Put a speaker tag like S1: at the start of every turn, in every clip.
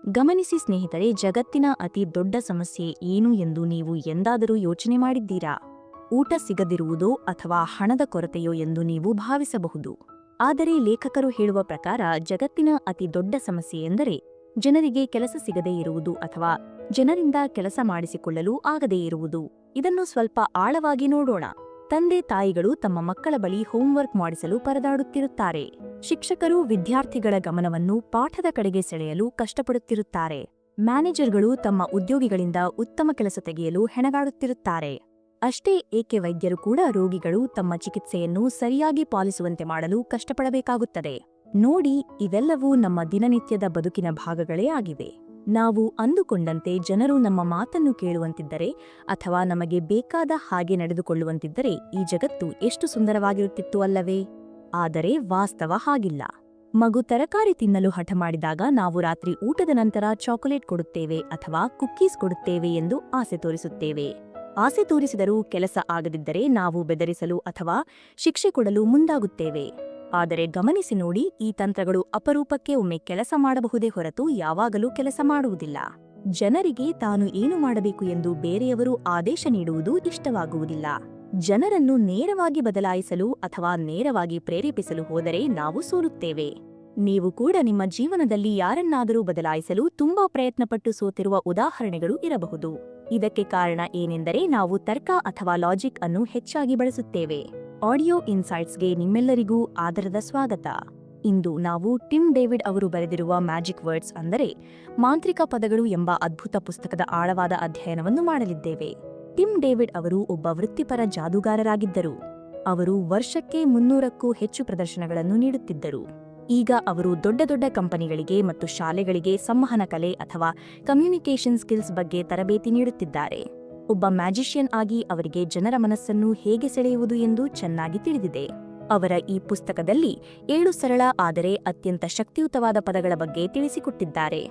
S1: ಗಮನಿಸಿ ಸ್ನೇಹಿತರೆ, ಜಗತ್ತಿನ ಅತಿ ದೊಡ್ಡ ಸಮಸ್ಯೆ ಏನು ಎಂದು ನೀವು ಎಂದಾದರೂ ಯೋಚನೆ ಮಾಡಿದ್ದೀರಾ? ಊಟ ಸಿಗದಿರುವುದೋ ಅಥವಾ ಹಣದ ಕೊರತೆಯೋ ಎಂದು ನೀವು ಭಾವಿಸಬಹುದು. ಆದರೆ ಲೇಖಕರು ಹೇಳುವ ಪ್ರಕಾರ ಜಗತ್ತಿನ ಅತಿ ದೊಡ್ಡ ಸಮಸ್ಯೆ ಎಂದರೆ ಜನರಿಗೆ ಕೆಲಸ ಸಿಗದೇ ಇರುವುದು ಅಥವಾ ಜನರಿಂದ ಕೆಲಸ ಮಾಡಿಸಿಕೊಳ್ಳಲು ಆಗದೇ ಇರುವುದು. ಇದನ್ನು ಸ್ವಲ್ಪ ಆಳವಾಗಿ ನೋಡೋಣ. ತಂದೆ ತಾಯಿಗಳು ತಮ್ಮ ಮಕ್ಕಳ ಬಳಿ ಹೋಂವರ್ಕ್ ಮಾಡಿಸಲು ಪರದಾಡುತ್ತಿರುತ್ತಾರೆ. ಶಿಕ್ಷಕರು ವಿದ್ಯಾರ್ಥಿಗಳ ಗಮನವನ್ನು ಪಾಠದ ಕಡೆಗೆ ಸೆಳೆಯಲು ಕಷ್ಟಪಡುತ್ತಿರುತ್ತಾರೆ. ಮ್ಯಾನೇಜರ್ಗಳು ತಮ್ಮ ಉದ್ಯೋಗಿಗಳಿಂದ ಉತ್ತಮ ಕೆಲಸ ತೆಗೆಯಲು ಹೆಣಗಾಡುತ್ತಿರುತ್ತಾರೆ. ಅಷ್ಟೇ ಏಕೆ ವೈದ್ಯರು ಕೂಡ ರೋಗಿಗಳು ತಮ್ಮ ಚಿಕಿತ್ಸೆಯನ್ನು ಸರಿಯಾಗಿ ಪಾಲಿಸುವಂತೆ ಮಾಡಲು ಕಷ್ಟಪಡಬೇಕಾಗುತ್ತದೆ. ನೋಡಿ, ಇವೆಲ್ಲವೂ ನಮ್ಮ ದಿನನಿತ್ಯದ ಬದುಕಿನ ಭಾಗಗಳೇ ಆಗಿವೆ. ನಾವು ಅಂದುಕೊಂಡಂತೆ ಜನರು ನಮ್ಮ ಮಾತನ್ನು ಕೇಳುವಂತಿದ್ದರೆ ಅಥವಾ ನಮಗೆ ಬೇಕಾದ ಹಾಗೆ ನಡೆದುಕೊಳ್ಳುವಂತಿದ್ದರೆ ಈ ಜಗತ್ತು ಎಷ್ಟು ಸುಂದರವಾಗಿರುತ್ತಿತ್ತು ಅಲ್ಲವೇ? ಆದರೆ ವಾಸ್ತವ ಹಾಗಿಲ್ಲ. ಮಗು ತರಕಾರಿ ತಿನ್ನಲು ಹಠ ಮಾಡಿದಾಗ ನಾವು ರಾತ್ರಿ ಊಟದ ನಂತರ ಚಾಕೊಲೇಟ್ ಕೊಡುತ್ತೇವೆ ಅಥವಾ ಕುಕ್ಕೀಸ್ ಕೊಡುತ್ತೇವೆ ಎಂದು ಆಸೆ ತೋರಿಸುತ್ತೇವೆ. ಆಸೆ ತೋರಿಸಿದರೂ ಕೆಲಸ ಆಗದಿದ್ದರೆ ನಾವು ಬೆದರಿಸಲು ಅಥವಾ ಶಿಕ್ಷೆ ಕೊಡಲು ಮುಂದಾಗುತ್ತೇವೆ. ಆದರೆ ಗಮನಿಸಿ ನೋಡಿ, ಈ ತಂತ್ರಗಳು ಅಪರೂಪಕ್ಕೆ ಒಮ್ಮೆ ಕೆಲಸ ಮಾಡಬಹುದೇ ಹೊರತು ಯಾವಾಗಲೂ ಕೆಲಸ ಮಾಡುವುದಿಲ್ಲ. ಜನರಿಗೆ ತಾನು ಏನು ಮಾಡಬೇಕು ಎಂದು ಬೇರೆಯವರು ಆದೇಶ ನೀಡುವುದು ಇಷ್ಟವಾಗುವುದಿಲ್ಲ. ಜನರನ್ನು ನೇರವಾಗಿ ಬದಲಾಯಿಸಲು ಅಥವಾ ನೇರವಾಗಿ ಪ್ರೇರೇಪಿಸಲು ಹೋದರೆ ನಾವು ಸೋಲುತ್ತೇವೆ. ನೀವು ಕೂಡ ನಿಮ್ಮ ಜೀವನದಲ್ಲಿ ಯಾರನ್ನಾದರೂ ಬದಲಾಯಿಸಲು ತುಂಬಾ ಪ್ರಯತ್ನಪಟ್ಟು ಸೋತಿರುವ ಉದಾಹರಣೆಗಳು ಇರಬಹುದು. ಇದಕ್ಕೆ ಕಾರಣ ಏನೆಂದರೆ ನಾವು ತರ್ಕ ಅಥವಾ ಲಾಜಿಕ್ ಅನ್ನು ಹೆಚ್ಚಾಗಿ ಬಳಸುತ್ತೇವೆ. ಆಡಿಯೋ ಇನ್ಸೈಟ್ಸ್ಗೆ ನಿಮ್ಮೆಲ್ಲರಿಗೂ ಆದರದ ಸ್ವಾಗತ. ಇಂದು ನಾವು ಟಿಮ್ ಡೇವಿಡ್ ಅವರು ಬರೆದಿರುವ ಮ್ಯಾಜಿಕ್ ವರ್ಡ್ಸ್ ಅಂದರೆ ಮಾಂತ್ರಿಕ ಪದಗಳು ಎಂಬ ಅದ್ಭುತ ಪುಸ್ತಕದ ಆಳವಾದ ಅಧ್ಯಯನವನ್ನು ಮಾಡಲಿದ್ದೇವೆ. ಟಿಮ್ ಡೇವಿಡ್ ಅವರು ಒಬ್ಬ ವೃತ್ತಿಪರ ಜಾದೂಗಾರರಾಗಿದ್ದರು. ಅವರು ವರ್ಷಕ್ಕೆ 300ಕ್ಕೂ ಹೆಚ್ಚು ಪ್ರದರ್ಶನಗಳನ್ನು ನೀಡುತ್ತಿದ್ದರು. ಈಗ ಅವರು ದೊಡ್ಡ ದೊಡ್ಡ ಕಂಪನಿಗಳಿಗೆ ಮತ್ತು ಶಾಲೆಗಳಿಗೆ ಸಂವಹನ ಕಲೆ ಅಥವಾ ಕಮ್ಯುನಿಕೇಷನ್ ಸ್ಕಿಲ್ಸ್ ಬಗ್ಗೆ ತರಬೇತಿ ನೀಡುತ್ತಿದ್ದಾರೆ. ಒಬ್ಬ ಮ್ಯಾಜಿಷಿಯನ್ ಆಗಿ ಅವರಿಗೆ ಜನರ ಮನಸ್ಸನ್ನು ಹೇಗೆ ಸೆಳೆಯುವುದು ಎಂದು ಚೆನ್ನಾಗಿ ತಿಳಿದಿದೆ. ಅವರ ಈ ಪುಸ್ತಕದಲ್ಲಿ 7 ಸರಳ ಆದರೆ ಅತ್ಯಂತ ಶಕ್ತಿಯುತವಾದ ಪದಗಳ ಬಗ್ಗೆ ತಿಳಿಸಿಕೊಟ್ಟಿದ್ದಾರೆ.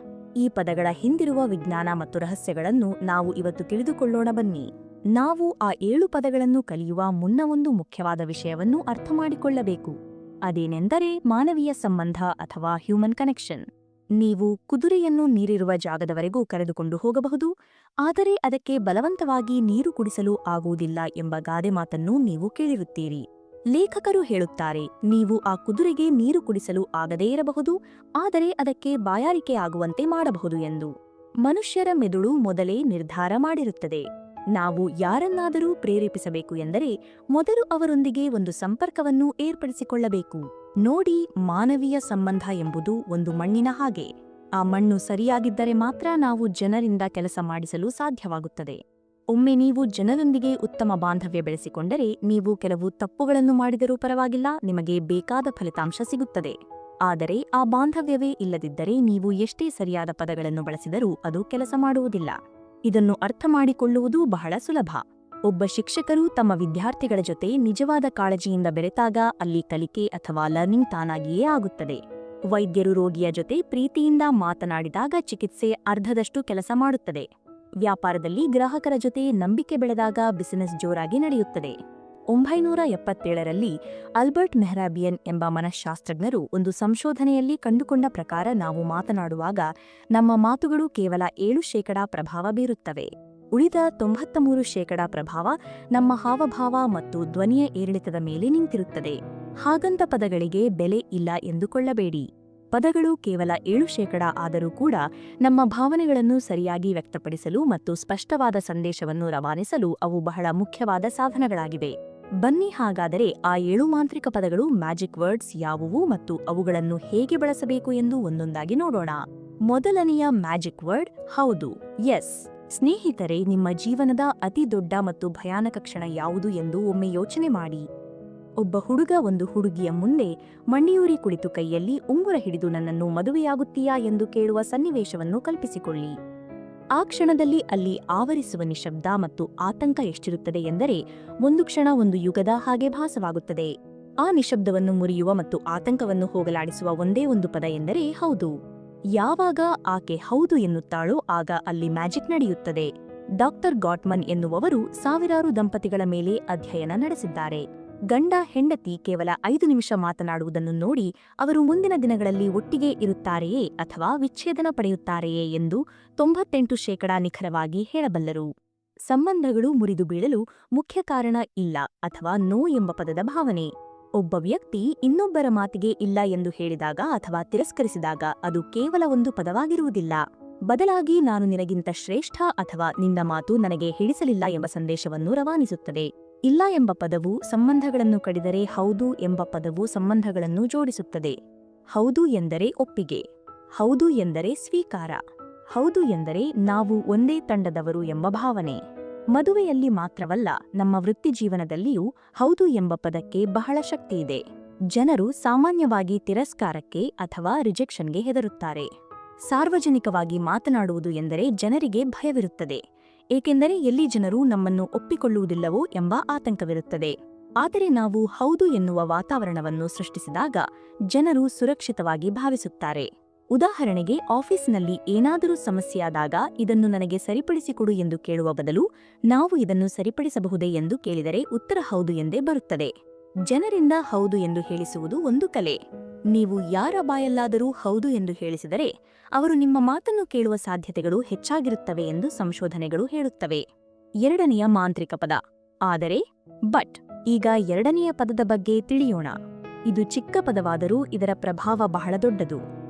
S1: ಈ ಪದಗಳ ಹಿಂದಿರುವ ವಿಜ್ಞಾನ ಮತ್ತು ರಹಸ್ಯಗಳನ್ನು ನಾವು ಇವತ್ತು ತಿಳಿದುಕೊಳ್ಳೋಣ ಬನ್ನಿ. ನಾವು ಆ 7 ಪದಗಳನ್ನು ಕಲಿಯುವ ಮುನ್ನ ಒಂದು ಮುಖ್ಯವಾದ ವಿಷಯವನ್ನು ಅರ್ಥಮಾಡಿಕೊಳ್ಳಬೇಕು. ಅದೇನೆಂದರೆ ಮಾನವೀಯ ಸಂಬಂಧ ಅಥವಾ ಹ್ಯೂಮನ್ ಕನೆಕ್ಷನ್. ನೀವು ಕುದುರೆಯನ್ನು ನೀರಿರುವ ಜಾಗದವರೆಗೂ ಕರೆದುಕೊಂಡು ಹೋಗಬಹುದು, ಆದರೆ ಅದಕ್ಕೆ ಬಲವಂತವಾಗಿ ನೀರು ಕುಡಿಸಲು ಆಗುವುದಿಲ್ಲ ಎಂಬ ಗಾದೆ ಮಾತನ್ನು ನೀವು ಕೇಳಿರುತ್ತೀರಿ. ಲೇಖಕರು ಹೇಳುತ್ತಾರೆ, ನೀವು ಆ ಕುದುರೆಗೆ ನೀರು ಕುಡಿಸಲು ಆಗದೇ ಇರಬಹುದು, ಆದರೆ ಅದಕ್ಕೆ ಬಾಯಾರಿಕೆ ಆಗುವಂತೆ ಮಾಡಬಹುದು ಎಂದು. ಮನುಷ್ಯರ ಮೆದುಳು ಮೊದಲೇ ನಿರ್ಧಾರ ಮಾಡಿರುತ್ತದೆ. ನಾವು ಯಾರನ್ನಾದರೂ ಪ್ರೇರೇಪಿಸಬೇಕು ಎಂದರೆ ಮೊದಲು ಅವರೊಂದಿಗೆ ಒಂದು ಸಂಪರ್ಕವನ್ನು ಏರ್ಪಡಿಸಿಕೊಳ್ಳಬೇಕು. ನೋಡಿ, ಮಾನವೀಯ ಸಂಬಂಧ ಎಂಬುದು ಒಂದು ಮಣ್ಣಿನ ಹಾಗೆ. ಆ ಮಣ್ಣು ಸರಿಯಾಗಿದ್ದರೆ ಮಾತ್ರ ನಾವು ಜನರಿಂದ ಕೆಲಸ ಮಾಡಿಸಲು ಸಾಧ್ಯವಾಗುತ್ತದೆ. ಒಮ್ಮೆ ನೀವು ಜನರೊಂದಿಗೆ ಉತ್ತಮ ಬಾಂಧವ್ಯ ಬೆಳೆಸಿಕೊಂಡರೆ ನೀವು ಕೆಲವು ತಪ್ಪುಗಳನ್ನು ಮಾಡಿದರೂ ಪರವಾಗಿಲ್ಲ, ನಿಮಗೆ ಬೇಕಾದ ಫಲಿತಾಂಶ ಸಿಗುತ್ತದೆ. ಆದರೆ ಆ ಬಾಂಧವ್ಯವೇ ಇಲ್ಲದಿದ್ದರೆ ನೀವು ಎಷ್ಟೇ ಸರಿಯಾದ ಪದಗಳನ್ನು ಬಳಸಿದರೂ ಅದು ಕೆಲಸ ಮಾಡುವುದಿಲ್ಲ. ಇದನ್ನು ಅರ್ಥಮಾಡಿಕೊಳ್ಳುವುದು ಬಹಳ ಸುಲಭ. ಒಬ್ಬ ಶಿಕ್ಷಕರು ತಮ್ಮ ವಿದ್ಯಾರ್ಥಿಗಳ ಜೊತೆ ನಿಜವಾದ ಕಾಳಜಿಯಿಂದ ಬೆರೆತಾಗ ಅಲ್ಲಿ ಕಲಿಕೆ ಅಥವಾ ಲರ್ನಿಂಗ್ ತಾನಾಗಿಯೇ ಆಗುತ್ತದೆ. ವೈದ್ಯರು ರೋಗಿಯ ಜೊತೆ ಪ್ರೀತಿಯಿಂದ ಮಾತನಾಡಿದಾಗ ಚಿಕಿತ್ಸೆ ಅರ್ಧದಷ್ಟು ಕೆಲಸ ಮಾಡುತ್ತದೆ. ವ್ಯಾಪಾರದಲ್ಲಿ ಗ್ರಾಹಕರ ಜೊತೆ ನಂಬಿಕೆ ಬೆಳೆದಾಗ ಬಿಸಿನೆಸ್ ಜೋರಾಗಿ ನಡೆಯುತ್ತದೆ. 1977ರಲ್ಲಿ ಆಲ್ಬರ್ಟ್ ಮೆಹ್ರಾಬಿಯನ್ ಎಂಬ ಮನಃಶಾಸ್ತ್ರಜ್ಞರು ಒಂದು ಸಂಶೋಧನೆಯಲ್ಲಿ ಕಂಡುಕೊಂಡ ಪ್ರಕಾರ ನಾವು ಮಾತನಾಡುವಾಗ ನಮ್ಮ ಮಾತುಗಳು ಕೇವಲ 7% ಪ್ರಭಾವ ಬೀರುತ್ತವೆ. ಉಳಿದ 93% ಪ್ರಭಾವ ನಮ್ಮ ಹಾವಭಾವ ಮತ್ತು ಧ್ವನಿಯ ಏರಿಳಿತದ ಮೇಲೆ ನಿಂತಿರುತ್ತದೆ. ಹಾಗಂತ ಪದಗಳಿಗೆ ಬೆಲೆ ಇಲ್ಲ ಎಂದುಕೊಳ್ಳಬೇಡಿ. ಪದಗಳು ಕೇವಲ 7% ಆದರೂ ಕೂಡ ನಮ್ಮ ಭಾವನೆಗಳನ್ನು ಸರಿಯಾಗಿ ವ್ಯಕ್ತಪಡಿಸಲು ಮತ್ತು ಸ್ಪಷ್ಟವಾದ ಸಂದೇಶವನ್ನು ರವಾನಿಸಲು ಅವು ಬಹಳ ಮುಖ್ಯವಾದ ಸಾಧನಗಳಾಗಿವೆ. ಬನ್ನಿ ಹಾಗಾದರೆ ಆ 7 ಮಾಂತ್ರಿಕ ಪದಗಳು ಮ್ಯಾಜಿಕ್ ವರ್ಡ್ಸ್ ಯಾವುವು ಮತ್ತು ಅವುಗಳನ್ನು ಹೇಗೆ ಬಳಸಬೇಕು ಎಂದು ಒಂದೊಂದಾಗಿ ನೋಡೋಣ. ಮೊದಲನೆಯ ಮ್ಯಾಜಿಕ್ ವರ್ಡ್ ಹೌದು, ಎಸ್. ಸ್ನೇಹಿತರೆ, ನಿಮ್ಮ ಜೀವನದ ಅತಿ ದೊಡ್ಡ ಮತ್ತು ಭಯಾನಕ ಕ್ಷಣ ಯಾವುದು ಎಂದು ಒಮ್ಮೆ ಯೋಚನೆ ಮಾಡಿ. ಒಬ್ಬ ಹುಡುಗ ಒಂದು ಹುಡುಗಿಯ ಮುಂದೆ ಮಣ್ಣಿಯೂರಿ ಕುಳಿತು ಕೈಯಲ್ಲಿ ಉಂಗುರ ಹಿಡಿದು ನನ್ನನ್ನು ಮದುವೆಯಾಗುತ್ತೀಯಾ ಎಂದು ಕೇಳುವ ಸನ್ನಿವೇಶವನ್ನು ಕಲ್ಪಿಸಿಕೊಳ್ಳಿ. ಆ ಕ್ಷಣದಲ್ಲಿ ಅಲ್ಲಿ ಆವರಿಸುವ ನಿಶಬ್ದ ಮತ್ತು ಆತಂಕ ಎಷ್ಟಿರುತ್ತದೆ ಎಂದರೆ ಒಂದು ಕ್ಷಣ ಒಂದು ಯುಗದ ಹಾಗೆ ಭಾಸವಾಗುತ್ತದೆ. ಆ ನಿಶಬ್ದವನ್ನು ಮುರಿಯುವ ಮತ್ತು ಆತಂಕವನ್ನು ಹೋಗಲಾಡಿಸುವ ಒಂದೇ ಒಂದು ಪದ ಎಂದರೆ ಹೌದು. ಯಾವಾಗ ಆಕೆ ಹೌದು ಎನ್ನುತ್ತಾಳೋ ಆಗ ಅಲ್ಲಿ ಮ್ಯಾಜಿಕ್ ನಡೆಯುತ್ತದೆ. ಡಾಕ್ಟರ್ ಗಾಟ್ಮನ್ ಎನ್ನುವವರು ಸಾವಿರಾರು ದಂಪತಿಗಳ ಮೇಲೆ ಅಧ್ಯಯನ ನಡೆಸಿದ್ದಾರೆ. ಗಂಡ ಹೆಂಡತಿ ಕೇವಲ 5 ನಿಮಿಷ ಮಾತನಾಡುವುದನ್ನು ನೋಡಿ ಅವರು ಮುಂದಿನ ದಿನಗಳಲ್ಲಿ ಒಟ್ಟಿಗೆ ಇರುತ್ತಾರೆಯೇ ಅಥವಾ ವಿಚ್ಛೇದನ ಪಡೆಯುತ್ತಾರೆಯೇ ಎಂದು 98% ನಿಖರವಾಗಿ ಹೇಳಬಲ್ಲರು. ಸಂಬಂಧಗಳು ಮುರಿದು ಬೀಳಲು ಮುಖ್ಯ ಕಾರಣ ಇಲ್ಲ ಅಥವಾ ನೋ ಎಂಬ ಪದದ ಭಾವನೆ. ಒಬ್ಬ ವ್ಯಕ್ತಿ ಇನ್ನೊಬ್ಬರ ಮಾತಿಗೆ ಇಲ್ಲ ಎಂದು ಹೇಳಿದಾಗ ಅಥವಾ ತಿರಸ್ಕರಿಸಿದಾಗ ಅದು ಕೇವಲ ಒಂದು ಪದವಾಗಿರುವುದಿಲ್ಲ. ಬದಲಾಗಿ ನಾನು ನಿನಗಿಂತ ಶ್ರೇಷ್ಠ ಅಥವಾ ನಿನ್ನ ಮಾತು ನನಗೆ ಹಿಡಿಸಲಿಲ್ಲ ಎಂಬ ಸಂದೇಶವನ್ನು ರವಾನಿಸುತ್ತದೆ. ಇಲ್ಲ ಎಂಬ ಪದವು ಸಂಬಂಧಗಳನ್ನು ಕಡಿದರೆ ಹೌದು ಎಂಬ ಪದವು ಸಂಬಂಧಗಳನ್ನು ಜೋಡಿಸುತ್ತದೆ. ಹೌದು ಎಂದರೆ ಒಪ್ಪಿಗೆ. ಹೌದು ಎಂದರೆ ಸ್ವೀಕಾರ. ಹೌದು ಎಂದರೆ ನಾವು ಒಂದೇ ತಂಡದವರು ಎಂಬ ಭಾವನೆ. ಮದುವೆಯಲ್ಲಿ ಮಾತ್ರವಲ್ಲ, ನಮ್ಮ ವೃತ್ತಿಜೀವನದಲ್ಲಿಯೂ ಹೌದು ಎಂಬ ಪದಕ್ಕೆ ಬಹಳ ಶಕ್ತಿಯಿದೆ. ಜನರು ಸಾಮಾನ್ಯವಾಗಿ ತಿರಸ್ಕಾರಕ್ಕೆ ಅಥವಾ ರಿಜೆಕ್ಷನ್ಗೆ ಹೆದರುತ್ತಾರೆ. ಸಾರ್ವಜನಿಕವಾಗಿ ಮಾತನಾಡುವುದು ಎಂದರೆ ಜನರಿಗೆ ಭಯವಿರುತ್ತದೆ, ಏಕೆಂದರೆ ಎಲ್ಲಿ ಜನರು ನಮ್ಮನ್ನು ಒಪ್ಪಿಕೊಳ್ಳುವುದಿಲ್ಲವೋ ಎಂಬ ಆತಂಕವಿರುತ್ತದೆ. ಆದರೆ ನಾವು ಹೌದು ಎನ್ನುವ ವಾತಾವರಣವನ್ನು ಸೃಷ್ಟಿಸಿದಾಗ ಜನರು ಸುರಕ್ಷಿತವಾಗಿ ಭಾವಿಸುತ್ತಾರೆ. ಉದಾಹರಣೆಗೆ, ಆಫೀಸಿನಲ್ಲಿ ಏನಾದರೂ ಸಮಸ್ಯೆಯಾದಾಗ ಇದನ್ನು ನನಗೆ ಸರಿಪಡಿಸಿಕೊಡು ಎಂದು ಕೇಳುವ ಬದಲು ನಾವು ಇದನ್ನು ಸರಿಪಡಿಸಬಹುದೇ ಎಂದು ಕೇಳಿದರೆ ಉತ್ತರ ಹೌದು ಎಂದೇ ಬರುತ್ತದೆ. ಜನರಿಂದ ಹೌದು ಎಂದು ಹೇಳಿಸುವುದು ಒಂದು ಕಲೆ. ನೀವು ಯಾರ ಬಾಯಲ್ಲಾದರೂ ಹೌದು ಎಂದು ಹೇಳಿಸಿದರೆ ಅವರು ನಿಮ್ಮ ಮಾತನ್ನು ಕೇಳುವ ಸಾಧ್ಯತೆಗಳು ಹೆಚ್ಚಾಗಿರುತ್ತವೆ ಎಂದು ಸಂಶೋಧನೆಗಳು ಹೇಳುತ್ತವೆ. ಎರಡನೆಯ ಮಾಂತ್ರಿಕ ಪದ ಆದರೆ. ಬಟ್ ಈಗ ಎರಡನೆಯ ಪದದ ಬಗ್ಗೆ ತಿಳಿಯೋಣ. ಇದು ಚಿಕ್ಕ ಪದವಾದರೂ ಇದರ ಪ್ರಭಾವ ಬಹಳ ದೊಡ್ಡದು.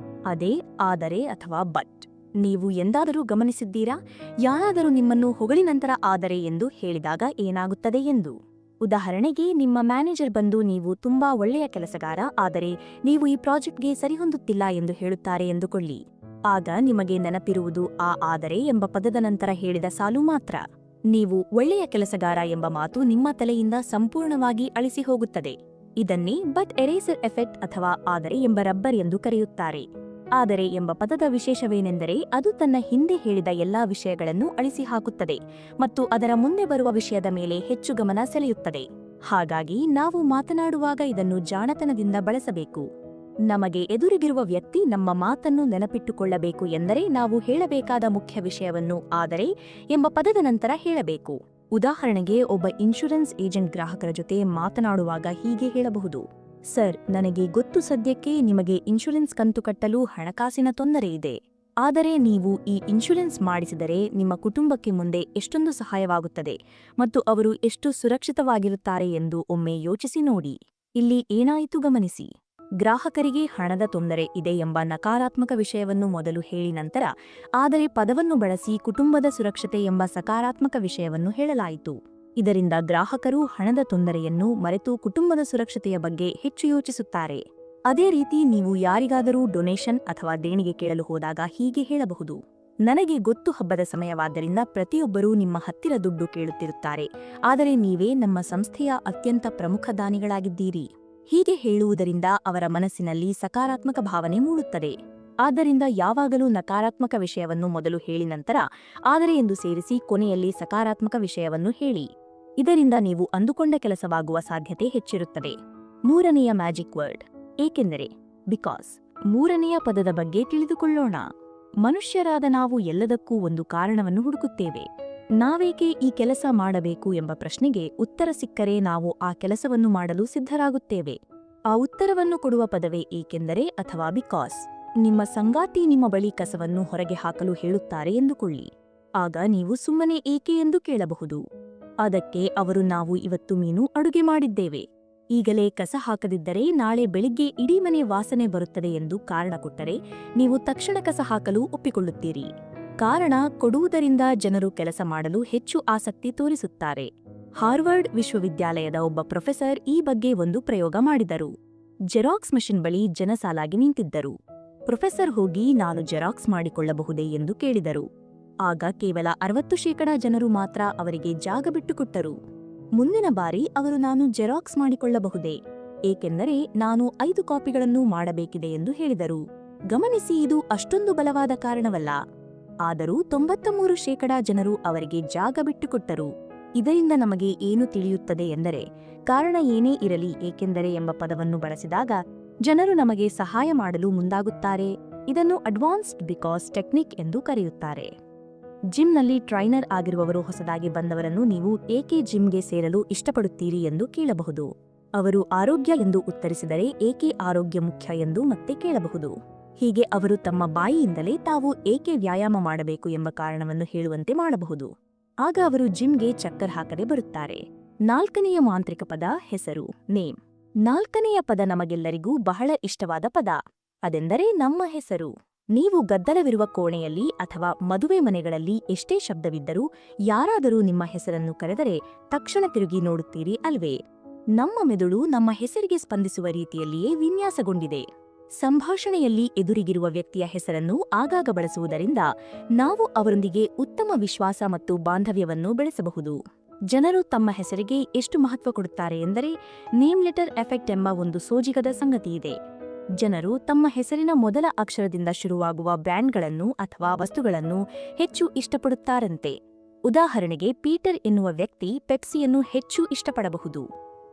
S1: ಅದೇ ಆದರೆ ಅಥವಾ ಬಟ್. ನೀವು ಎಂದಾದರೂ ಗಮನಿಸಿದ್ದೀರಾ, ಯಾರಾದರೂ ನಿಮ್ಮನ್ನು ಹೊಗಳಿ ನಂತರ ಆದರೆ ಎಂದು ಹೇಳಿದಾಗ ಏನಾಗುತ್ತದೆ ಎಂದು? ಉದಾಹರಣೆಗೆ, ನಿಮ್ಮ ಮ್ಯಾನೇಜರ್ ಬಂದು ನೀವು ತುಂಬಾ ಒಳ್ಳೆಯ ಕೆಲಸಗಾರ, ಆದರೆ ನೀವು ಈ ಪ್ರಾಜೆಕ್ಟ್ಗೆ ಸರಿಹೊಂದುತ್ತಿಲ್ಲ ಎಂದು ಹೇಳುತ್ತಾರೆ ಎಂದುಕೊಳ್ಳಿ. ಆಗ ನಿಮಗೆ ನೆನಪಿರುವುದು ಆ ಆದರೆ ಎಂಬ ಪದದ ನಂತರ ಹೇಳಿದ ಸಾಲು ಮಾತ್ರ. ನೀವು ಒಳ್ಳೆಯ ಕೆಲಸಗಾರ ಎಂಬ ಮಾತು ನಿಮ್ಮ ತಲೆಯಿಂದ ಸಂಪೂರ್ಣವಾಗಿ ಅಳಿಸಿ ಹೋಗುತ್ತದೆ. ಇದನ್ನೇ ಬಟ್ ಎರೇಸರ್ ಎಫೆಕ್ಟ್ ಅಥವಾ ಆದರೆ ಎಂಬ ರಬ್ಬರ್ ಎಂದು ಕರೆಯುತ್ತಾರೆ. ಆದರೆ ಎಂಬ ಪದದ ವಿಶೇಷವೇನೆಂದರೆ ಅದು ತನ್ನ ಹಿಂದೆ ಹೇಳಿದ ಎಲ್ಲಾ ವಿಷಯಗಳನ್ನು ಅಳಿಸಿ ಹಾಕುತ್ತದೆ ಮತ್ತು ಅದರ ಮುಂದೆ ಬರುವ ವಿಷಯದ ಮೇಲೆ ಹೆಚ್ಚು ಗಮನ ಸೆಳೆಯುತ್ತದೆ. ಹಾಗಾಗಿ ನಾವು ಮಾತನಾಡುವಾಗ ಇದನ್ನು ಜಾಣತನದಿಂದ ಬಳಸಬೇಕು. ನಮಗೆ ಎದುರಿಗಿರುವ ವ್ಯಕ್ತಿ ನಮ್ಮ ಮಾತನ್ನು ನೆನಪಿಟ್ಟುಕೊಳ್ಳಬೇಕು ಎಂದರೆ ನಾವು ಹೇಳಬೇಕಾದ ಮುಖ್ಯ ವಿಷಯವನ್ನು ಆದರೆ ಎಂಬ ಪದದ ನಂತರ ಹೇಳಬೇಕು. ಉದಾಹರಣೆಗೆ, ಒಬ್ಬ ಇನ್ಶೂರೆನ್ಸ್ ಏಜೆಂಟ್ ಗ್ರಾಹಕರ ಜೊತೆ ಮಾತನಾಡುವಾಗ ಹೀಗೆ ಹೇಳಬಹುದು: ಸರ್, ನನಗೆ ಗೊತ್ತು, ಸದ್ಯಕ್ಕೆ ನಿಮಗೆ ಇನ್ಶೂರೆನ್ಸ್ ಕಂತು ಕಟ್ಟಲು ಹಣಕಾಸಿನ ತೊಂದರೆ ಇದೆ. ಆದರೆ ನೀವು ಈ ಇನ್ಶೂರೆನ್ಸ್ ಮಾಡಿಸಿದರೆ ನಿಮ್ಮ ಕುಟುಂಬಕ್ಕೆ ಮುಂದೆ ಎಷ್ಟೊಂದು ಸಹಾಯವಾಗುತ್ತದೆ ಮತ್ತು ಅವರು ಎಷ್ಟು ಸುರಕ್ಷಿತವಾಗಿರುತ್ತಾರೆ ಎಂದು ಒಮ್ಮೆ ಯೋಚಿಸಿ ನೋಡಿ. ಇಲ್ಲಿ ಏನಾಯಿತು ಗಮನಿಸಿ. ಗ್ರಾಹಕರಿಗೆ ಹಣದ ತೊಂದರೆ ಇದೆ ಎಂಬ ನಕಾರಾತ್ಮಕ ವಿಷಯವನ್ನು ಮೊದಲು ಹೇಳಿ ನಂತರ ಆದರೆ ಪದವನ್ನು ಬಳಸಿ ಕುಟುಂಬದ ಸುರಕ್ಷತೆ ಎಂಬ ಸಕಾರಾತ್ಮಕ ವಿಷಯವನ್ನು ಹೇಳಲಾಯಿತು. ಇದರಿಂದ ಗ್ರಾಹಕರು ಹಣದ ತೊಂದರೆಯನ್ನು ಮರೆತು ಕುಟುಂಬದ ಸುರಕ್ಷತೆಯ ಬಗ್ಗೆ ಹೆಚ್ಚು ಯೋಚಿಸುತ್ತಾರೆ. ಅದೇ ರೀತಿ ನೀವು ಯಾರಿಗಾದರೂ ಡೊನೇಷನ್ ಅಥವಾ ದೇಣಿಗೆ ಕೇಳಲು ಹೋದಾಗ ಹೀಗೆ ಹೇಳಬಹುದು: ನನಗೆ ಗೊತ್ತು, ಹಬ್ಬದ ಸಮಯವಾದ್ದರಿಂದ ಪ್ರತಿಯೊಬ್ಬರೂ ನಿಮ್ಮ ಹತ್ತಿರ ದುಡ್ಡು ಕೇಳುತ್ತಿರುತ್ತಾರೆ, ಆದರೆ ನೀವೇ ನಮ್ಮ ಸಂಸ್ಥೆಯ ಅತ್ಯಂತ ಪ್ರಮುಖ ದಾನಿಗಳಾಗಿದ್ದೀರಿ. ಹೀಗೆ ಹೇಳುವುದರಿಂದ ಅವರ ಮನಸ್ಸಿನಲ್ಲಿ ಸಕಾರಾತ್ಮಕ ಭಾವನೆ ಮೂಡುತ್ತದೆ. ಆದ್ದರಿಂದ ಯಾವಾಗಲೂ ನಕಾರಾತ್ಮಕ ವಿಷಯವನ್ನು ಮೊದಲು ಹೇಳಿ ನಂತರ ಆದರೆ ಎಂದು ಸೇರಿಸಿ ಕೊನೆಯಲ್ಲಿ ಸಕಾರಾತ್ಮಕ ವಿಷಯವನ್ನು ಹೇಳಿ. ಇದರಿಂದ ನೀವು ಅಂದುಕೊಂಡ ಕೆಲಸವಾಗುವ ಸಾಧ್ಯತೆ ಹೆಚ್ಚಿರುತ್ತದೆ. ಮೂರನೆಯ ಮ್ಯಾಜಿಕ್ ವರ್ಡ್ ಏಕೆಂದರೆ. ಬಿಕಾಸ್. ಮೂರನೆಯ ಪದದ ಬಗ್ಗೆ ತಿಳಿದುಕೊಳ್ಳೋಣ. ಮನುಷ್ಯರಾದ ನಾವು ಎಲ್ಲದಕ್ಕೂ ಒಂದು ಕಾರಣವನ್ನು ಹುಡುಕುತ್ತೇವೆ. ನಾವೇಕೆ ಈ ಕೆಲಸ ಮಾಡಬೇಕು ಎಂಬ ಪ್ರಶ್ನೆಗೆ ಉತ್ತರ ಸಿಕ್ಕರೆ ನಾವು ಆ ಕೆಲಸವನ್ನು ಮಾಡಲು ಸಿದ್ಧರಾಗುತ್ತೇವೆ. ಆ ಉತ್ತರವನ್ನು ಕೊಡುವ ಪದವೇ ಏಕೆಂದರೆ ಅಥವಾ ಬಿಕಾಸ್. ನಿಮ್ಮ ಸಂಗಾತಿ ನಿಮ್ಮ ಬಳಿ ಕಸವನ್ನು ಹೊರಗೆ ಹಾಕಲು ಹೇಳುತ್ತಾರೆ ಎಂದುಕೊಳ್ಳಿ. ಆಗ ನೀವು ಸುಮ್ಮನೆ ಏಕೆ ಎಂದು ಕೇಳಬಹುದು. ಅದಕ್ಕೆ ಅವರು, ನಾವು ಇವತ್ತು ಮೀನು ಅಡುಗೆ ಮಾಡಿದ್ದೇವೆ, ಈಗಲೇ ಕಸ ಹಾಕದಿದ್ದರೆ ನಾಳೆ ಬೆಳಿಗ್ಗೆ ಇಡೀ ಮನೆ ವಾಸನೆ ಬರುತ್ತದೆ ಎಂದು ಕಾರಣ ಕೊಟ್ಟರೆ ನೀವು ತಕ್ಷಣ ಕಸ ಹಾಕಲು ಒಪ್ಪಿಕೊಳ್ಳುತ್ತೀರಿ. ಕಾರಣ ಕೊಡುವುದರಿಂದ ಜನರು ಕೆಲಸ ಮಾಡಲು ಹೆಚ್ಚು ಆಸಕ್ತಿ ತೋರಿಸುತ್ತಾರೆ. ಹಾರ್ವರ್ಡ್ ವಿಶ್ವವಿದ್ಯಾಲಯದ ಒಬ್ಬ ಪ್ರೊಫೆಸರ್ ಈ ಬಗ್ಗೆ ಒಂದು ಪ್ರಯೋಗ ಮಾಡಿದರು. ಜೆರಾಕ್ಸ್ ಮಷಿನ್ ಬಳಿ ಜನ ಸಾಲಾಗಿ ನಿಂತಿದ್ದರು. ಪ್ರೊಫೆಸರ್ ಹೋಗಿ, ನಾನು ಜೆರಾಕ್ಸ್ ಮಾಡಿಕೊಳ್ಳಬಹುದೇ ಎಂದು ಕೇಳಿದರು. ಆಗ ಕೇವಲ 60% ಜನರು ಮಾತ್ರ ಅವರಿಗೆ ಜಾಗ ಬಿಟ್ಟುಕೊಟ್ಟರು. ಮುಂದಿನ ಬಾರಿ ಅವರು, ನಾನು ಜೆರಾಕ್ಸ್ ಮಾಡಿಕೊಳ್ಳಬಹುದೇ, ಏಕೆಂದರೆ ನಾನು 5 ಕಾಪಿಗಳನ್ನು ಮಾಡಬೇಕಿದೆ ಎಂದು ಹೇಳಿದರು. ಗಮನಿಸಿ, ಇದು ಅಷ್ಟೊಂದು ಬಲವಾದ ಕಾರಣವಲ್ಲ. ಆದರೂ 93% ಜನರು ಅವರಿಗೆ ಜಾಗ ಬಿಟ್ಟುಕೊಟ್ಟರು. ಇದರಿಂದ ನಮಗೆ ಏನು ತಿಳಿಯುತ್ತದೆ ಎಂದರೆ, ಕಾರಣ ಏನೇ ಇರಲಿ ಏಕೆಂದರೆ ಎಂಬ ಪದವನ್ನು ಬಳಸಿದಾಗ ಜನರು ನಮಗೆ ಸಹಾಯ ಮಾಡಲು ಮುಂದಾಗುತ್ತಾರೆ. ಇದನ್ನು ಅಡ್ವಾನ್ಸ್ಡ್ ಬಿಕಾಸ್ ಟೆಕ್ನಿಕ್ ಎಂದು ಕರೆಯುತ್ತಾರೆ. ಜಿಮ್ನಲ್ಲಿ ಟ್ರೈನರ್ ಆಗಿರುವವರು ಹೊಸದಾಗಿ ಬಂದವರನ್ನು ನೀವು ಏಕೆ ಜಿಮ್ಗೆ ಸೇರಲು ಇಷ್ಟಪಡುತ್ತೀರಿ ಎಂದು ಕೇಳಬಹುದು. ಅವರು ಆರೋಗ್ಯ ಎಂದು ಉತ್ತರಿಸಿದರೆ ಏಕೆ ಆರೋಗ್ಯ ಮುಖ್ಯ ಎಂದು ಮತ್ತೆ ಕೇಳಬಹುದು. ಹೀಗೆ ಅವರು ತಮ್ಮ ಬಾಯಿಯಿಂದಲೇ ತಾವು ಏಕೆ ವ್ಯಾಯಾಮ ಮಾಡಬೇಕು ಎಂಬ ಕಾರಣವನ್ನು ಹೇಳುವಂತೆ ಮಾಡಬಹುದು. ಆಗ ಅವರು ಜಿಮ್ಗೆ ಚಕ್ಕರ್ ಹಾಕದೆ ಬರುತ್ತಾರೆ. 4ನೆಯ ಮಾಂತ್ರಿಕ ಪದ ಹೆಸರು, ನೇಮ್. 4ನೆಯ ಪದ ನಮಗೆಲ್ಲರಿಗೂ ಬಹಳ ಇಷ್ಟವಾದ ಪದ. ಅದೆಂದರೆ ನಮ್ಮ ಹೆಸರು. ನೀವು ಗದ್ದಲವಿರುವ ಕೋಣೆಯಲ್ಲಿ ಅಥವಾ ಮದುವೆ ಮನೆಗಳಲ್ಲಿ ಎಷ್ಟೇ ಶಬ್ದವಿದ್ದರೂ ಯಾರಾದರೂ ನಿಮ್ಮ ಹೆಸರನ್ನು ಕರೆದರೆ ತಕ್ಷಣ ತಿರುಗಿ ನೋಡುತ್ತೀರಿ ಅಲ್ವೇ? ನಮ್ಮ ಮೆದುಳು ನಮ್ಮ ಹೆಸರಿಗೆ ಸ್ಪಂದಿಸುವ ರೀತಿಯಲ್ಲಿಯೇ ವಿನ್ಯಾಸಗೊಂಡಿದೆ. ಸಂಭಾಷಣೆಯಲ್ಲಿ ಎದುರಿಗಿರುವ ವ್ಯಕ್ತಿಯ ಹೆಸರನ್ನು ಆಗಾಗ ಬಳಸುವುದರಿಂದ ನಾವು ಅವರೊಂದಿಗೆ ಉತ್ತಮ ವಿಶ್ವಾಸ ಮತ್ತು ಬಾಂಧವ್ಯವನ್ನು ಬೆಳೆಸಬಹುದು. ಜನರು ತಮ್ಮ ಹೆಸರಿಗೆ ಎಷ್ಟು ಮಹತ್ವ ಕೊಡುತ್ತಾರೆ ಎಂದರೆ ನೇಮ್ ಲೆಟರ್ ಎಫೆಕ್ಟ್ ಎಂಬ ಒಂದು ಸೋಜಿಗದ ಸಂಗತಿಯಿದೆ. ಜನರು ತಮ್ಮ ಹೆಸರಿನ ಮೊದಲ ಅಕ್ಷರದಿಂದ ಶುರುವಾಗುವ ಬ್ರ್ಯಾಂಡ್ಗಳನ್ನು ಅಥವಾ ವಸ್ತುಗಳನ್ನು ಹೆಚ್ಚು ಇಷ್ಟಪಡುತ್ತಾರಂತೆ. ಉದಾಹರಣೆಗೆ, ಪೀಟರ್ ಎನ್ನುವ ವ್ಯಕ್ತಿ ಪೆಪ್ಸಿಯನ್ನು ಹೆಚ್ಚು ಇಷ್ಟಪಡಬಹುದು.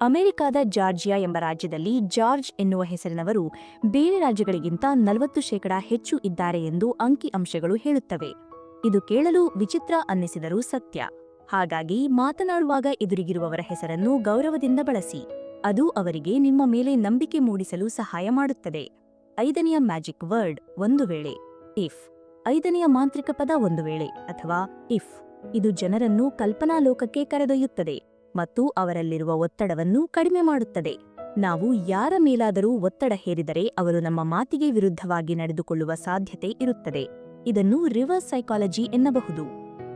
S1: ಅಮೆರಿಕಾದ ಜಾರ್ಜಿಯಾ ಎಂಬ ರಾಜ್ಯದಲ್ಲಿ ಜಾರ್ಜ್ ಎನ್ನುವ ಹೆಸರಿನವರು ಬೇರೆ ರಾಜ್ಯಗಳಿಗಿಂತ 40% ಹೆಚ್ಚು ಇದ್ದಾರೆ ಎಂದು ಅಂಕಿಅಂಶಗಳು ಹೇಳುತ್ತವೆ. ಇದು ಕೇಳಲು ವಿಚಿತ್ರ ಅನ್ನಿಸಿದರೂ ಸತ್ಯ. ಹಾಗಾಗಿ ಮಾತನಾಡುವಾಗ ಎದುರಿಗಿರುವವರ ಹೆಸರನ್ನು ಗೌರವದಿಂದ ಬಳಸಿ. ಅದು ಅವರಿಗೆ ನಿಮ್ಮ ಮೇಲೆ ನಂಬಿಕೆ ಮೂಡಿಸಲು ಸಹಾಯ ಮಾಡುತ್ತದೆ. 5ನೆಯ ಮ್ಯಾಜಿಕ್ ವರ್ಡ್, ಒಂದು ವೇಳೆ, ಇಫ್. 5ನೆಯ ಮಾಂತ್ರಿಕ ಪದ ಒಂದು ವೇಳೆ ಅಥವಾ ಇಫ್. ಇದು ಜನರನ್ನು ಕಲ್ಪನಾ ಲೋಕಕ್ಕೆ ಕರೆದೊಯ್ಯುತ್ತದೆ ಮತ್ತು ಅವರಲ್ಲಿರುವ ಒತ್ತಡವನ್ನು ಕಡಿಮೆ ಮಾಡುತ್ತದೆ. ನಾವು ಯಾರ ಮೇಲಾದರೂ ಒತ್ತಡ ಹೇರಿದರೆ ಅವರು ನಮ್ಮ ಮಾತಿಗೆ ವಿರುದ್ಧವಾಗಿ ನಡೆದುಕೊಳ್ಳುವ ಸಾಧ್ಯತೆ ಇರುತ್ತದೆ. ಇದನ್ನು ರಿವರ್ಸ್ ಸೈಕಾಲಜಿ ಎನ್ನಬಹುದು.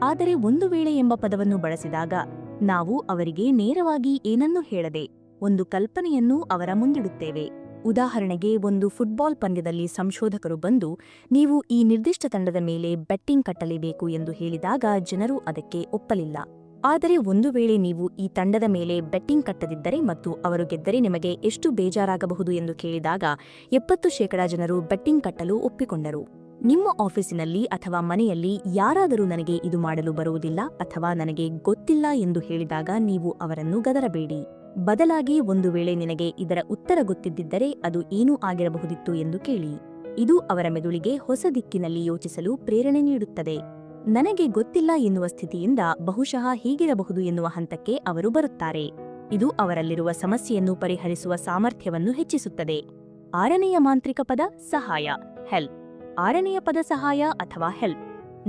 S1: ಆದರೆ ಒಂದು ವೇಳೆ ಎಂಬ ಪದವನ್ನು ಬಳಸಿದಾಗ ನಾವು ಅವರಿಗೆ ನೇರವಾಗಿ ಏನನ್ನೂ ಹೇಳದೆ ಒಂದು ಕಲ್ಪನೆಯನ್ನು ಅವರ ಮುಂದಿಡುತ್ತೇವೆ. ಉದಾಹರಣೆಗೆ, ಒಂದು ಫುಟ್ಬಾಲ್ ಪಂದ್ಯದಲ್ಲಿ ಸಂಶೋಧಕರು ಬಂದು ನೀವು ಈ ನಿರ್ದಿಷ್ಟ ತಂಡದ ಮೇಲೆ ಬೆಟ್ಟಿಂಗ್ ಕಟ್ಟಲೇಬೇಕು ಎಂದು ಹೇಳಿದಾಗ ಜನರು ಅದಕ್ಕೆ ಒಪ್ಪಲಿಲ್ಲ. ಆದರೆ ಒಂದು ವೇಳೆ ನೀವು ಈ ತಂಡದ ಮೇಲೆ ಬೆಟ್ಟಿಂಗ್ ಕಟ್ಟದಿದ್ದರೆ ಮತ್ತು ಅವರು ಗೆದ್ದರೆ ನಿಮಗೆ ಎಷ್ಟು ಬೇಜಾರಾಗಬಹುದು ಎಂದು ಕೇಳಿದಾಗ 70% ಜನರು ಬೆಟ್ಟಿಂಗ್ ಕಟ್ಟಲು ಒಪ್ಪಿಕೊಂಡರು. ನಿಮ್ಮ ಆಫೀಸಿನಲ್ಲಿ ಅಥವಾ ಮನೆಯಲ್ಲಿ ಯಾರಾದರೂ ನನಗೆ ಇದು ಮಾಡಲು ಬರುವುದಿಲ್ಲ ಅಥವಾ ನನಗೆ ಗೊತ್ತಿಲ್ಲ ಎಂದು ಹೇಳಿದಾಗ ನೀವು ಅವರನ್ನು ಗದರಬೇಡಿ. ಬದಲಾಗಿ, ಒಂದು ವೇಳೆ ನಿನಗೆ ಇದರ ಉತ್ತರ ಗೊತ್ತಿದ್ದಿದ್ದರೆ ಅದು ಏನೂ ಆಗಿರಬಹುದಿತ್ತು ಎಂದು ಕೇಳಿ. ಇದು ಅವರ ಮೆದುಳಿಗೆ ಹೊಸ ದಿಕ್ಕಿನಲ್ಲಿ ಯೋಚಿಸಲು ಪ್ರೇರಣೆ ನೀಡುತ್ತದೆ. ನನಗೆ ಗೊತ್ತಿಲ್ಲ ಎನ್ನುವ ಸ್ಥಿತಿಯಿಂದ ಬಹುಶಃ ಹೀಗಿರಬಹುದು ಎನ್ನುವ ಹಂತಕ್ಕೆ ಅವರು ಬರುತ್ತಾರೆ. ಇದು ಅವರಲ್ಲಿರುವ ಸಮಸ್ಯೆಯನ್ನು ಪರಿಹರಿಸುವ ಸಾಮರ್ಥ್ಯವನ್ನು ಹೆಚ್ಚಿಸುತ್ತದೆ. 6ನೆಯ ಮಾಂತ್ರಿಕ ಪದ ಸಹಾಯ, ಹೆಲ್ಪ್. 6ನೆಯ ಪದ ಸಹಾಯ ಅಥವಾ ಹೆಲ್ಪ್.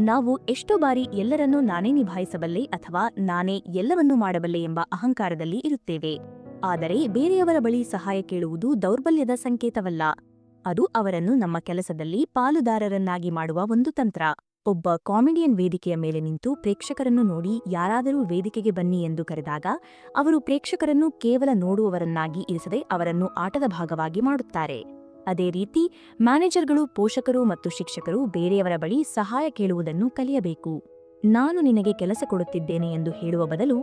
S1: ನಾವು ಎಷ್ಟೋ ಬಾರಿ ಎಲ್ಲರನ್ನೂ ನಾನೇ ನಿಭಾಯಿಸಬಲ್ಲೆ ಅಥವಾ ನಾನೇ ಎಲ್ಲವನ್ನೂ ಮಾಡಬಲ್ಲೆ ಎಂಬ ಅಹಂಕಾರದಲ್ಲಿ ಇರುತ್ತೇವೆ. ಆದರೆ ಬೇರೆಯವರ ಬಳಿ ಸಹಾಯ ಕೇಳುವುದು ದೌರ್ಬಲ್ಯದ ಸಂಕೇತವಲ್ಲ. ಅದು ಅವರನ್ನು ನಮ್ಮ ಕೆಲಸದಲ್ಲಿ ಪಾಲುದಾರರನ್ನಾಗಿ ಮಾಡುವ ಒಂದು ತಂತ್ರ. ಒಬ್ಬ ಕಾಮಿಡಿಯನ್ ವೇದಿಕೆಯ ಮೇಲೆ ನಿಂತು ಪ್ರೇಕ್ಷಕರನ್ನು ನೋಡಿ ಯಾರಾದರೂ ವೇದಿಕೆಗೆ ಬನ್ನಿ ಎಂದು ಕರೆದಾಗ ಅವರು ಪ್ರೇಕ್ಷಕರನ್ನು ಕೇವಲ ನೋಡುವವರನ್ನಾಗಿ ಇರಿಸದೆ ಅವರನ್ನು ಆಟದ ಭಾಗವಾಗಿ ಮಾಡುತ್ತಾರೆ. ಅದೇ ರೀತಿ ಮ್ಯಾನೇಜರ್ಗಳು, ಪೋಷಕರು ಮತ್ತು ಶಿಕ್ಷಕರು ಬೇರೆಯವರ ಬಳಿ ಸಹಾಯ ಕೇಳುವುದನ್ನು ಕಲಿಯಬೇಕು. ನಾನು ನಿನಗೆ ಕೆಲಸ ಕೊಡುತ್ತಿದ್ದೇನೆ ಎಂದು ಹೇಳುವ ಬದಲು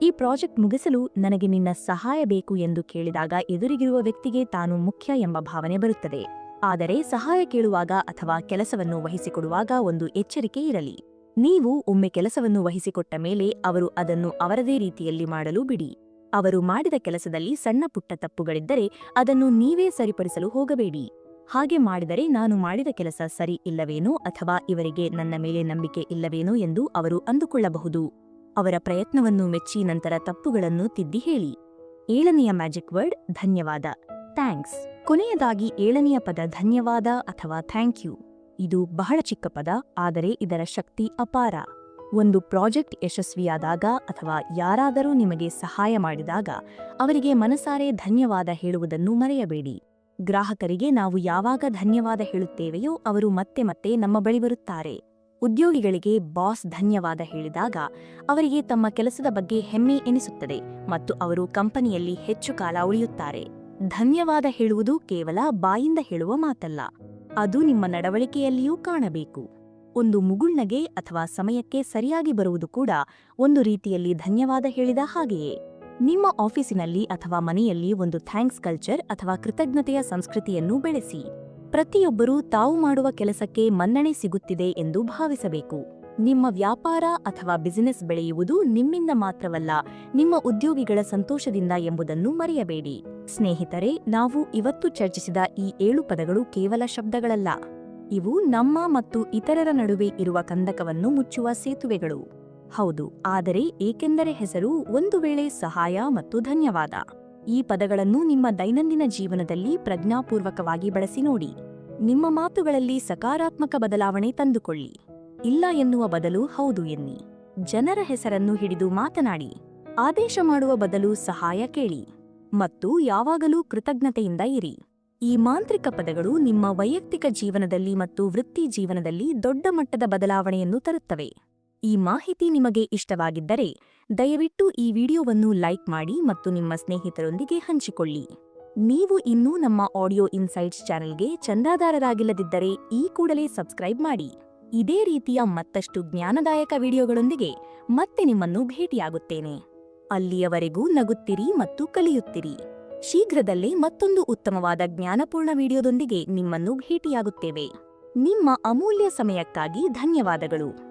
S1: ಈ ಪ್ರಾಜೆಕ್ಟ್ ಮುಗಿಸಲು ನನಗೆ ನಿನ್ನ ಸಹಾಯ ಬೇಕು ಎಂದು ಕೇಳಿದಾಗ ಎದುರಿಗಿರುವ ವ್ಯಕ್ತಿಗೆ ತಾನು ಮುಖ್ಯ ಎಂಬ ಭಾವನೆ ಬರುತ್ತದೆ. ಆದರೆ ಸಹಾಯ ಕೇಳುವಾಗ ಅಥವಾ ಕೆಲಸವನ್ನು ವಹಿಸಿಕೊಡುವಾಗ ಒಂದು ಎಚ್ಚರಿಕೆ ಇರಲಿ. ನೀವು ಒಮ್ಮೆ ಕೆಲಸವನ್ನು ವಹಿಸಿಕೊಟ್ಟ ಮೇಲೆ ಅವರು ಅದನ್ನು ಅವರದೇ ರೀತಿಯಲ್ಲಿ ಮಾಡಲು ಬಿಡಿ. ಅವರು ಮಾಡಿದ ಕೆಲಸದಲ್ಲಿ ಸಣ್ಣ ಪುಟ್ಟ ತಪ್ಪುಗಳಿದ್ದರೆ ಅದನ್ನು ನೀವೇ ಸರಿಪಡಿಸಲು ಹೋಗಬೇಡಿ. ಹಾಗೆ ಮಾಡಿದರೆ ನಾನು ಮಾಡಿದ ಕೆಲಸ ಸರಿ ಇಲ್ಲವೇನೋ ಅಥವಾ ಇವರಿಗೆ ನನ್ನ ಮೇಲೆ ನಂಬಿಕೆ ಇಲ್ಲವೇನೋ ಎಂದು ಅವರು ಅಂದುಕೊಳ್ಳಬಹುದು. ಅವರ ಪ್ರಯತ್ನವನ್ನು ಮೆಚ್ಚಿ ನಂತರ ತಪ್ಪುಗಳನ್ನು ತಿದ್ದಿ ಹೇಳಿ. 7ನೆಯ ಮ್ಯಾಜಿಕ್ ವರ್ಡ್ ಧನ್ಯವಾದ, ಥ್ಯಾಂಕ್ಸ್. ಕೊನೆಯದಾಗಿ 7ನೆಯ ಪದ ಧನ್ಯವಾದ ಅಥವಾ ಥ್ಯಾಂಕ್ ಯು. ಇದು ಬಹಳ ಚಿಕ್ಕ ಪದ, ಆದರೆ ಇದರ ಶಕ್ತಿ ಅಪಾರ. ಒಂದು ಪ್ರಾಜೆಕ್ಟ್ ಯಶಸ್ವಿಯಾದಾಗ ಅಥವಾ ಯಾರಾದರೂ ನಿಮಗೆ ಸಹಾಯ ಮಾಡಿದಾಗ ಅವರಿಗೆ ಮನಸಾರೆ ಧನ್ಯವಾದ ಹೇಳುವುದನ್ನು ಮರೆಯಬೇಡಿ. ಗ್ರಾಹಕರಿಗೆ ನಾವು ಯಾವಾಗ ಧನ್ಯವಾದ ಹೇಳುತ್ತೇವೆಯೋ ಅವರು ಮತ್ತೆ ಮತ್ತೆ ನಮ್ಮ ಬಳಿ ಬರುತ್ತಾರೆ. ಉದ್ಯೋಗಿಗಳಿಗೆ ಬಾಸ್ ಧನ್ಯವಾದ ಹೇಳಿದಾಗ ಅವರಿಗೆ ತಮ್ಮ ಕೆಲಸದ ಬಗ್ಗೆ ಹೆಮ್ಮೆ ಎನಿಸುತ್ತದೆ ಮತ್ತು ಅವರು ಕಂಪನಿಯಲ್ಲಿ ಹೆಚ್ಚು ಕಾಲ ಉಳಿಯುತ್ತಾರೆ. ಧನ್ಯವಾದ ಹೇಳುವುದು ಕೇವಲ ಬಾಯಿಂದ ಹೇಳುವ ಮಾತಲ್ಲ, ಅದು ನಿಮ್ಮ ನಡವಳಿಕೆಯಲ್ಲಿಯೂ ಕಾಣಬೇಕು. ಒಂದು ಮುಗುಳ್ನಗೆ ಅಥವಾ ಸಮಯಕ್ಕೆ ಸರಿಯಾಗಿ ಬರುವುದು ಕೂಡ ಒಂದು ರೀತಿಯಲ್ಲಿ ಧನ್ಯವಾದ ಹೇಳಿದ ಹಾಗೆಯೇ. ನಿಮ್ಮ ಆಫೀಸಿನಲ್ಲಿ ಅಥವಾ ಮನೆಯಲ್ಲಿ ಒಂದು ಥ್ಯಾಂಕ್ಸ್ ಕಲ್ಚರ್ ಅಥವಾ ಕೃತಜ್ಞತೆಯ ಸಂಸ್ಕೃತಿಯನ್ನು ಬೆಳೆಸಿ. ಪ್ರತಿಯೊಬ್ಬರೂ ತಾವು ಮಾಡುವ ಕೆಲಸಕ್ಕೆ ಮನ್ನಣೆ ಸಿಗುತ್ತಿದೆ ಎಂದು ಭಾವಿಸಬೇಕು. ನಿಮ್ಮ ವ್ಯಾಪಾರ ಅಥವಾ ಬಿಸಿನೆಸ್ ಬೆಳೆಯುವುದು ನಿಮ್ಮಿಂದ ಮಾತ್ರವಲ್ಲ, ನಿಮ್ಮ ಉದ್ಯೋಗಿಗಳ ಸಂತೋಷದಿಂದ ಎಂಬುದನ್ನು ಮರೆಯಬೇಡಿ. ಸ್ನೇಹಿತರೆ, ನಾವು ಇವತ್ತು ಚರ್ಚಿಸಿದ ಈ 7 ಪದಗಳು ಕೇವಲ ಶಬ್ದಗಳಲ್ಲ. ಇವು ನಮ್ಮ ಮತ್ತು ಇತರರ ನಡುವೆ ಇರುವ ಕಂದಕವನ್ನು ಮುಚ್ಚುವ ಸೇತುವೆಗಳು. ಹೌದು, ಆದರೆ ಏಕೆಂದರೆ ಹೆಸರು ಒಂದು ವೇಳೆ ಸಹಾಯ ಮತ್ತು ಧನ್ಯವಾದ. ಈ ಪದಗಳನ್ನು ನಿಮ್ಮ ದೈನಂದಿನ ಜೀವನದಲ್ಲಿ ಪ್ರಜ್ಞಾಪೂರ್ವಕವಾಗಿ ಬಳಸಿ ನೋಡಿ. ನಿಮ್ಮ ಮಾತುಗಳಲ್ಲಿ ಸಕಾರಾತ್ಮಕ ಬದಲಾವಣೆ ತಂದುಕೊಳ್ಳಿ. ಇಲ್ಲ ಎನ್ನುವ ಬದಲು ಹೌದು ಎನ್ನಿ. ಜನರ ಹೆಸರನ್ನು ಹಿಡಿದು ಮಾತನಾಡಿ. ಆದೇಶ ಮಾಡುವ ಬದಲು ಸಹಾಯ ಕೇಳಿ. ಮತ್ತು ಯಾವಾಗಲೂ ಕೃತಜ್ಞತೆಯಿಂದ ಇರಿ. ಈ ಮಾಂತ್ರಿಕ ಪದಗಳು ನಿಮ್ಮ ವೈಯಕ್ತಿಕ ಜೀವನದಲ್ಲಿ ಮತ್ತು ವೃತ್ತಿ ಜೀವನದಲ್ಲಿ ದೊಡ್ಡ ಮಟ್ಟದ ಬದಲಾವಣೆಯನ್ನು ತರುತ್ತವೆ. ಈ ಮಾಹಿತಿ ನಿಮಗೆ ಇಷ್ಟವಾಗಿದ್ದರೆ ದಯವಿಟ್ಟು ಈ ವಿಡಿಯೋವನ್ನು ಲೈಕ್ ಮಾಡಿ ಮತ್ತು ನಿಮ್ಮ ಸ್ನೇಹಿತರೊಂದಿಗೆ ಹಂಚಿಕೊಳ್ಳಿ. ನೀವು ಇನ್ನೂ ನಮ್ಮ ಆಡಿಯೋ ಇನ್ಸೈಟ್ಸ್ ಚಾನೆಲ್ಗೆ ಚಂದಾದಾರರಾಗಿಲ್ಲದಿದ್ದರೆ ಈ ಕೂಡಲೇ ಸಬ್ಸ್ಕ್ರೈಬ್ ಮಾಡಿ. ಇದೇ ರೀತಿಯ ಮತ್ತಷ್ಟು ಜ್ಞಾನದಾಯಕ ವಿಡಿಯೋಗಳೊಂದಿಗೆ ಮತ್ತೆ ನಿಮ್ಮನ್ನು ಭೇಟಿಯಾಗುತ್ತೇನೆ. ಅಲ್ಲಿಯವರೆಗೂ ನಗುತ್ತಿರಿ ಮತ್ತು ಕಲಿಯುತ್ತಿರಿ. ಶೀಘ್ರದಲ್ಲೇ ಮತ್ತೊಂದು ಉತ್ತಮವಾದ ಜ್ಞಾನಪೂರ್ಣ ವಿಡಿಯೋದೊಂದಿಗೆ ನಿಮ್ಮನ್ನು ಭೇಟಿಯಾಗುತ್ತೇವೆ. ನಿಮ್ಮ ಅಮೂಲ್ಯ ಸಮಯಕ್ಕಾಗಿ ಧನ್ಯವಾದಗಳು.